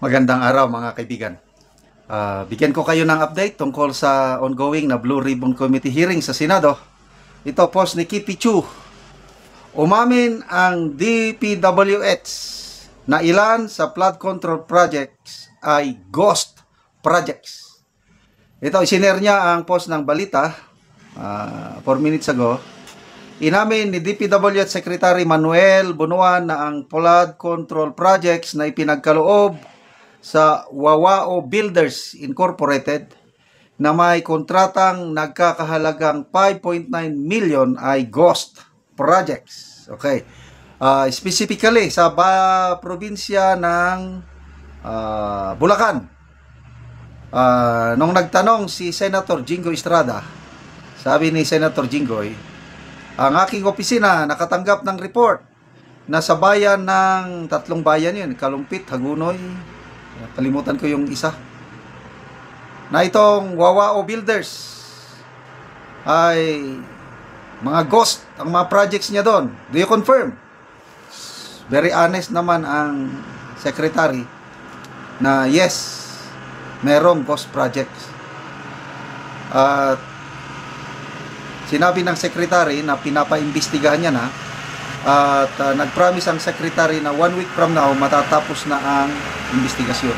Magandang araw mga kaibigan. Bigyan ko kayo ng update tungkol sa ongoing na Blue Ribbon Committee hearing sa Senado. Ito post ni Kipi Chu. Umamin ang DPWH na ilan sa flood control projects ay ghost projects. Ito, isinare niya ang post ng balita 4 minutes ago. Inamin ni DPWH Secretary Manuel Bunuan na ang flood control projects na ipinagkaloob sa Wawao Builders Incorporated na may kontratang nagkakahalagang 5.9 million ay ghost projects. Okay. Specifically sa probinsya ng Bulacan. Nung nagtanong si Senator Jingoy Estrada, sabi ni Senator Jingoy, ang aking opisina nakatanggap ng report na sa bayan ng tatlong bayan yun, Kalumpit, Hagunoy, kalimutan ko yung isa, na itong Wawao Builders ay mga ghost ang mga projects niya doon. Do you confirm? Very honest naman ang secretary na yes, merong ghost projects. At sinabi ng secretary na pinapaimbestigahan niya na at nag-promise ang secretary na 1 week from now matatapos na ang investigasyon.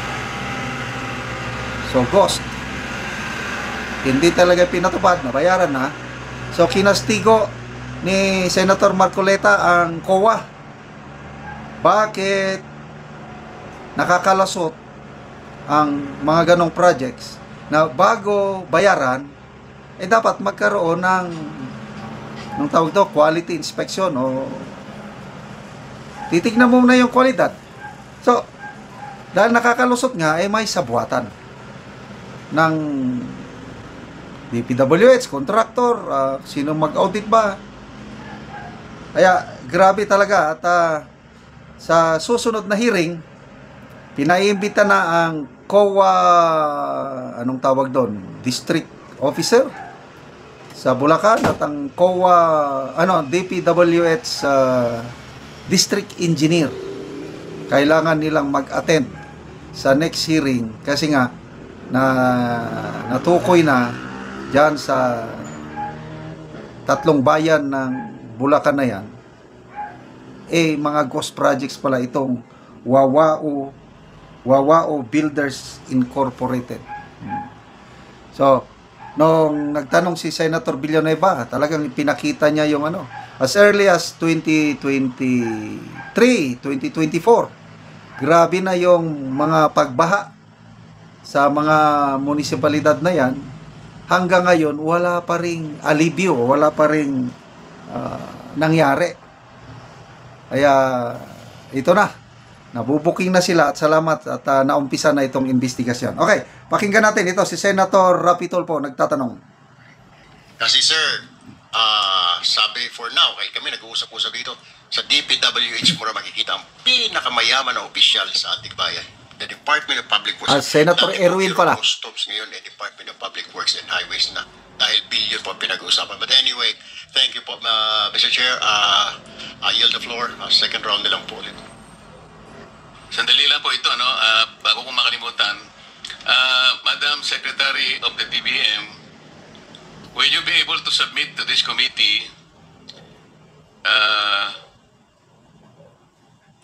So ghost, hindi talaga pinatupad, nabayaran na. So kinastigo ni Senator Marcoleta ang COA. Bakit nakakalasot ang mga ganong projects na bago bayaran dapat magkaroon ng tawag to, quality inspection o titignan mo na yung kwalidad. So, dahil nakakalusot nga, may sabuatan ng DPWH, contractor, sino mag-audit ba. Kaya, grabe talaga. At sa susunod na hearing, pinaimbita na ang COA, anong tawag doon? District Officer sa Bulacan at ang COA, DPWH District Engineer. Kailangan nilang mag-attend sa next hearing kasi nga natukoy na diyan sa tatlong bayan ng Bulacan na yan mga ghost projects pala itong Wawao Builders Incorporated. So nung nagtanong si Senator Villanueva, talagang pinakita niya yung as early as 2023, 2024. Grabe na yung mga pagbaha sa mga munisipalidad na yan. Hanggang ngayon, wala pa ring alibyo, wala pa ring nangyari. Kaya, ito na. Nabubuking na sila at salamat at naumpisa na itong investigasyon. Okay, pakinggan natin ito si Senator Rapi Tulfo nagtatanong. Kasi sir, sabi for now, kaya kami nag-uusap-usap dito, sa DPWH mo na makikita ang pinakamayaman na opisyal sa ating bayan. The Department of Public Works. Senator Erwin pala. Stops ngayon Department of Public Works and Highways na dahil billion po pinag-uusapan. But anyway, thank you po, Mr. Chair. I yield the floor. Second round nilang po ulit. Sandali lang po ito, bago kong makalimutan. Madam Secretary of the DBM, will you be able to submit to this committee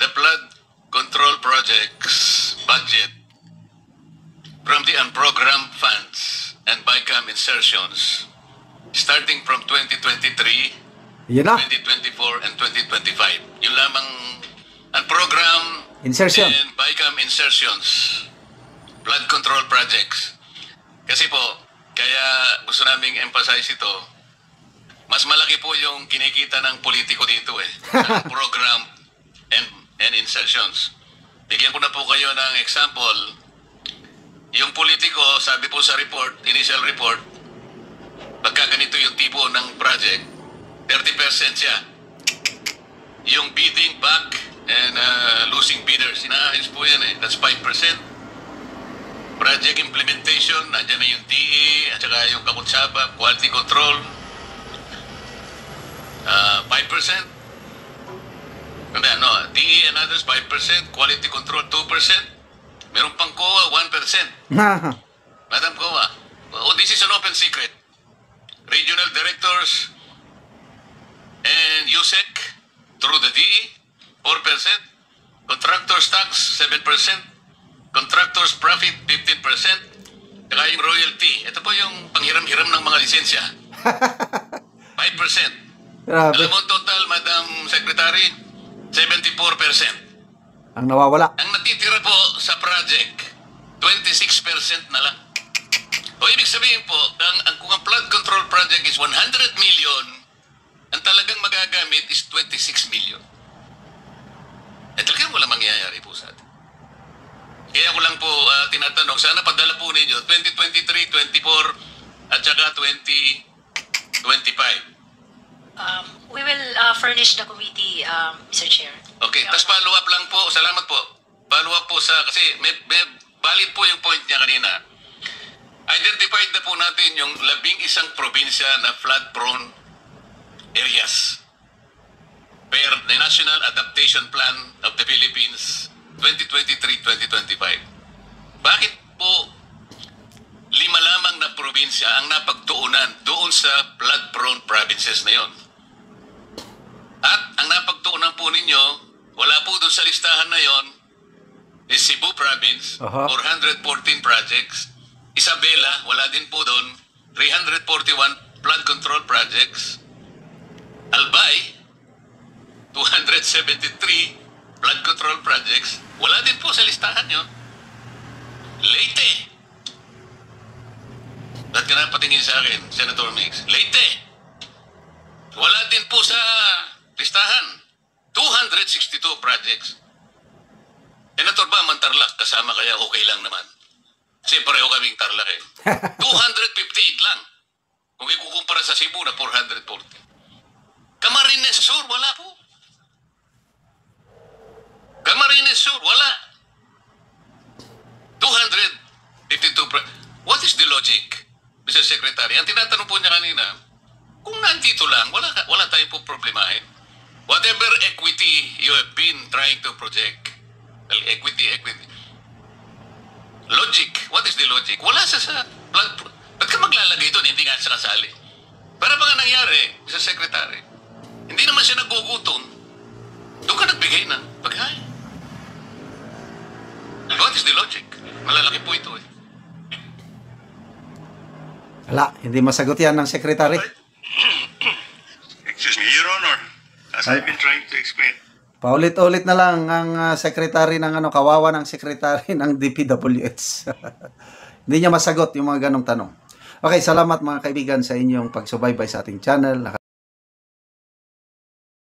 the flood control projects budget from the unprogrammed funds and BICAM insertions starting from 2023, 2024, and 2025. Yung lamang unprogrammed insertion and BICAM insertions, flood control projects. Kasi po, kaya gusto naming emphasize ito, mas malaki po yung kinikita ng politiko dito program and insertions. Bigyan ko na po kayo ng example. Yung politiko, sabi po sa report, initial report, pagka ganito yung tipo ng project, 30% siya. Yung bidding back and losing bidders, inaayos po yan that's 5%. Project implementation, nandiyan na yung DE, at saka yung kakutsaba, quality control, 5%. DE and others 5%, quality control 2%. Merong Madam Kowa, oh, this is an open secret. Regional directors and USEC through the DE, 4%. Contractors tax, 7%. Contractors profit, 15%. Saka yung royalty. Ito po yung panghiram-hiram ng mga lisensya. 5%. Grabe. Alam mo total, Madam Secretary, 74%. Ang nawawala. Ang natitira po sa project, 26% na lang. O ibig sabihin po, kung ang flood control project is 100 million, ang talagang magagamit is 26 million. Eh talagang walang mangyayari po sa atin. Kaya ko lang po tinatanong, sana padala po ninyo 2023, 24, at saka 2025. We will furnish the committee, Mr. Chair. Okay, tapos follow up lang po. Salamat po. Follow up po kasi may valid po yung point niya kanina. Identified na po natin yung 11 probinsya na flood-prone areas per the National Adaptation Plan of the Philippines 2023-2025. Bakit po 5 lamang na probinsya ang napagtuunan doon sa flood-prone provinces na yon? At ang napagtuunan po ninyo, wala po doon sa listahan na yon, is Cebu Province, 414 projects. Isabela, wala din po doon, 341 flood control projects. Albay, 273 flood control projects. Wala din po sa listahan nyo. Leyte. Ba't ka na patingin sa akin, Senator Mix? Leyte. Wala din po sa listahan. 262 projects. Senator ba, Mantarlak, kasama kaya okay lang naman? Kasi pareho kaming Tarlac eh. 258 lang. Kung ikukumpara sa Cebu na 440. Camarines Sur, wala po. Camarines Sur, wala. 252. What is the logic, Mr. Secretary? Ang tinatanong po niya kanina, kung nandito lang, wala tayong po problemahin. Whatever equity you have been trying to project, well, equity. Logic. What is the logic? Wala sa blood. Ba't ka maglalagay doon? Hindi nga siya kasali. Para ba nga nangyari, Mr. Secretary? Hindi naman siya nagugutom. Doon ka nagbigay ng pagkain. What is the logic? Malalaki po ito eh. Wala, hindi masagot yan ng Secretary. Excuse me, Your Honor. As I've been trying to explain. Paulit-ulit na lang ang Secretary ng kawawa ng Secretary ng DPWH. Hindi niya masagot yung mga ganong tanong. Okay, salamat mga kaibigan sa inyong pagsubaybay sa ating channel.